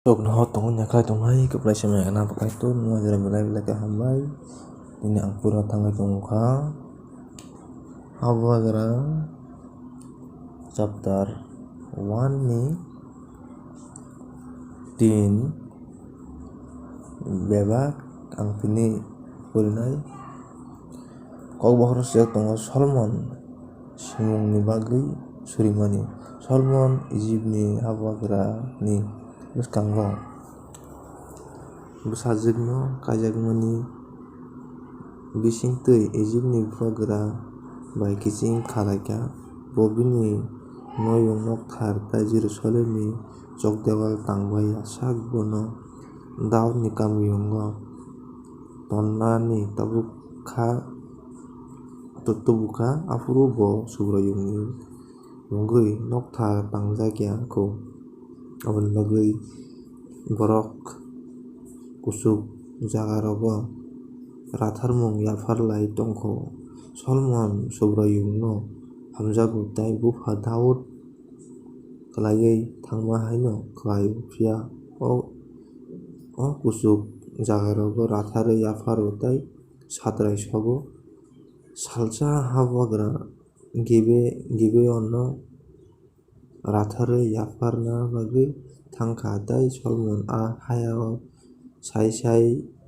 Sokno tongon nyaklai tongai keplai semai kana pakai tu nu ajaran belai belai ke hambai ini ang pura tangai tongka Habubagra chapter 1 ni tin bebak ang pini purinai Kokborok sejak tongo Solomon simung ni bagui surimani Solomon Egypt ni Habubagra ni bwskango bwsajikno kaijakmani bisingtwi Egypt ni Habubagra bai kiching khalaika bo bini noyung nokthar tei Jerusalem ni chokdewal tangbai sak bono Daud ni kamiyungo tonnani tubuka afuru bo subrayungni mungui nokthar tangjakya ko aboni bagui borok kusuk jagarogo ratharmung yafarlai tongkho Solomon subrayungno hamjago tei buphang Daud klaiwi thangma haino khlaio phiya o kusuk jagarogo ratharwi yafaro tei satrai sobo salsa Habubagra Gibeon no ratharwi yafarna bagui thangkha tei Solomon a hayao sai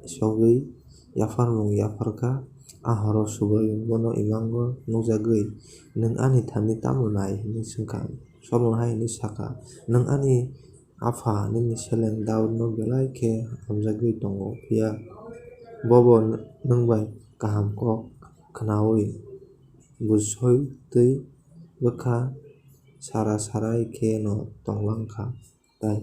sogui yafarmung yafarkha ahoro subrayung bono imango nukjagui nwng ani thani tamo nai hinui swngkha Solomon hai hinui sakha nwng ani apha nini seleng Daud no belai khe hamjagui tongo phiya bobo nwngbai kaham kok khwnawi busoitwi bwkha sarai khe no tonglankha tei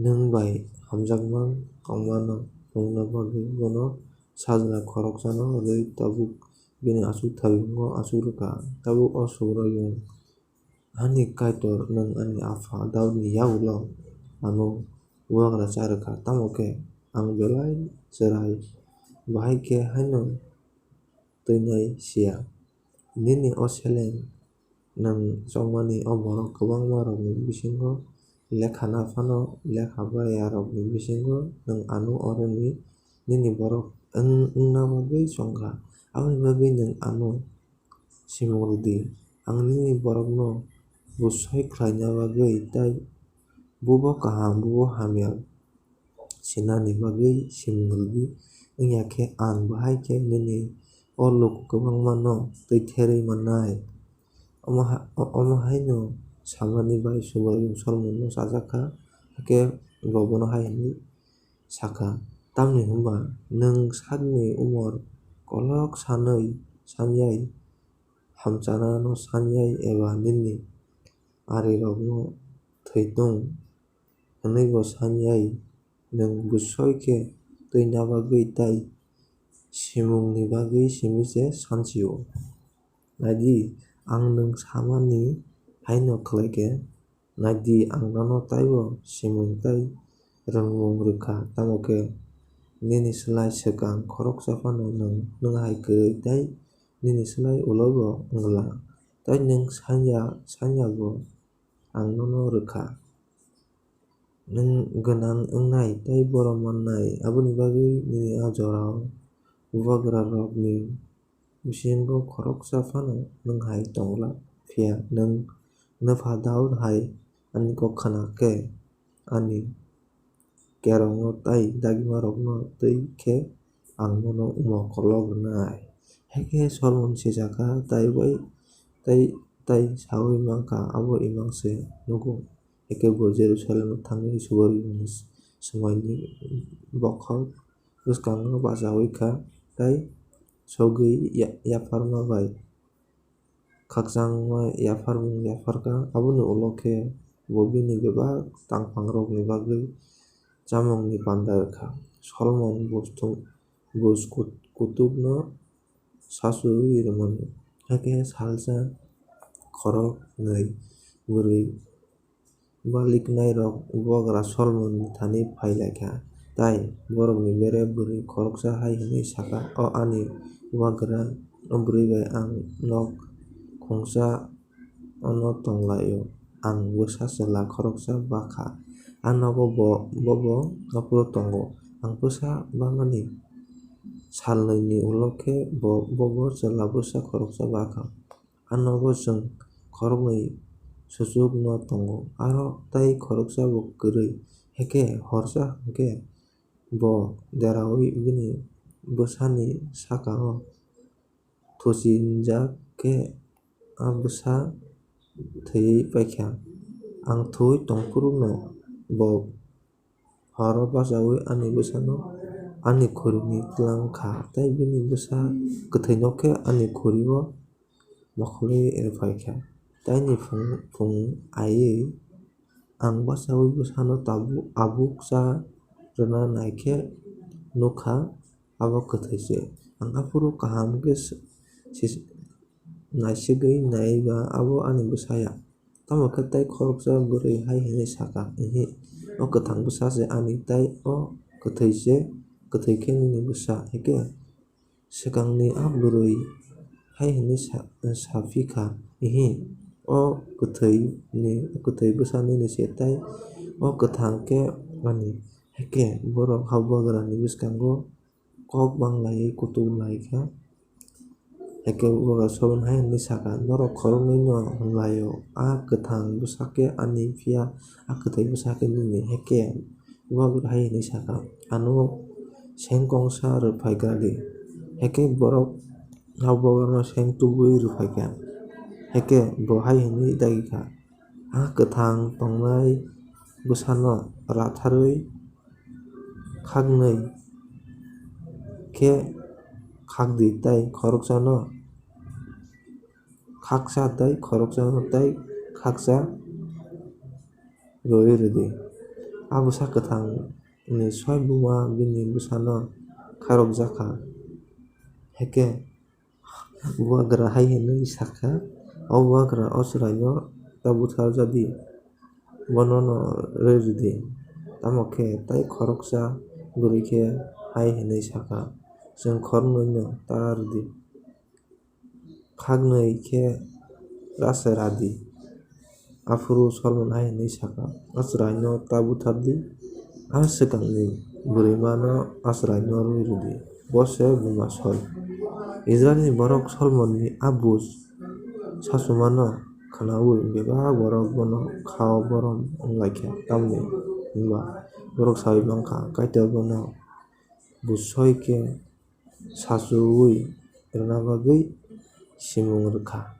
nwng bai hamjakmang ongma no wngna bagui bono sajna khoroksa no rwi tabuk bini achukthayungo achukrwkha tabuk o subrayung hani kaitor nwng ani apha Daud ni yagulo ano Habubagra charwkha tamokhe ang belai chwrai bahaikhe haino twinai siya nini o seleng nwng chongmani o borok kwbangma rokni bisingo lekhana phano lekhabaya rokni bisingo nwng ano oroni nini borok wngna bagui chongkha aboni bagui nwng ano simingruidi ang nini borokno busoi khlaina bagui tei bubo kaham bubo hamya sinani bagui simingrwui wngya khe ang bahaikhe nini o luk kwbangma no twitherwi mannai omo haino samani bai subrayung Solomon no chajakha haikhe bo bono hai hinui sakha tamoni hwnba nwng sakni umor kolok sanyai hamchana no sanyai eba nini arirokno thwittung hwnwi bo sanyai nwng busoi khe twina bagui tei simungni bagui simiche sanchio naidi ang nwng samani haino khlaikhe naidi ang no teibo simung tei rwngmung rwkha tamokhe nini slai swkang khoroksa phano nwng hai kwrwi tei nini slai uloi bo wngla tei nwng sanya bo ang no rwkha nwng gwnang wngnai tei borom mannai aboni bagui nini a jorao Habubagra rok ni bisingo khoroksa phano nwng hai tongla phiya nwng nwpha Daud hai ani kok khwnakhe ani kerong no tei dagimarok rokno twi khe ang no umo kolok rwnai haikhe Solomon sijakha tei saui mangkha abo imangse nugo haikhe bo Jerusalem thangwi subrayung ni swngmai ni bokhok bwskango bachaoui kha tei sogui yafarma bai khakchangma yafarmung yafarkha aboni ulo khe bo bini bebak tangpangrokni bagui chamungni panda wngkha Solomon bus kutuk no sachuwi rwmani haikhe salsa khoroknwi bwrwi baliknai rok Habubagra Solomon ni thani phailakha tei borokni bere bwrwi khoroksa hai hinui sakha o ani Habubagra o bwrwi bai ang nok khungsa ono tonglaio ang bwsachela khoroksa bakha Ano bobo ngapuro tongo ang busa bangani salini ulo khe bobo chwla busa khoroksa bakha. Ano bo chwng khoroknwi suchuk no tongo aro tei khoroksa bo kwrwi hekhe horsa hwnkhe bo deraoui bini bwsani saka o thuchinjak khe a bwsa thwiwi paikha. Ang thwi tongfru no bo hor o bachaoui ani bwsano ani khuri ni tlang kha tei bini bwsa kwthwi no khe ani khuri o mokholwi rwpaikha. Tei ni fung aiwi ang bachaoui bwsano abuk cha rwna naikhe nukha abo kwthwi. Ang afuru kaham khe naisingwi naiba abo ani bwsaya. Tamokhe tei khoroksa bwrwi hai hinui saka wnghi o kwthang bwsa se ani tei o kwthwi khe nini bwsa hwnkhe swkangni a bwrwi hai hinui sapikha wnghi o kwthwi bwsa nini se tei o kwthang khe ani hwnkhe borok Habubagra ni bwskango kok banglaiui kutuklaikhai hwnkhe bohrok solmani hai hinui saka. Norok khoroknwi no hwnglai o a kwthang bwsa khe ani phiya a kwthwi bwsa khe nini hwnkhe bohrok hai hinui saka. Ano seng kongsa rwpaikrali hwnkhe borok Habubagra no seng tubui rwpaikha hwnkhe bo hai hinui dagikha. A kwthang tongnai bwsano ratharwi khaknwi khe khakdi tei khoroksa no khakcha tei khoroksa tei khakcha rwwi rwdi. A bwsa kwthang ni soi buma bini bwsano kharokjakha hwnkhe Habubagra hai hinui sakha. O Habubagra o chwrai no tabukharjadi bono no rwrwdi tamokhe tei khoroksa bwrwi khe hai hinui saka. Chwng khoroknwi no tardi khaknwi khe rachiradi afuru solmani hai hinui saka. O chwrai no tabukhardi a swkangni bwrwima no a chwrai no rwrwdi bo se buma soi. Israel ni borok salmani a buj sachuma no khwnawi bebak borok bono khao borom wnglaikha tamni hwnba borok saui mangkha kaito bono buj soi khe sachuwui rwna bagwi simung rwkha.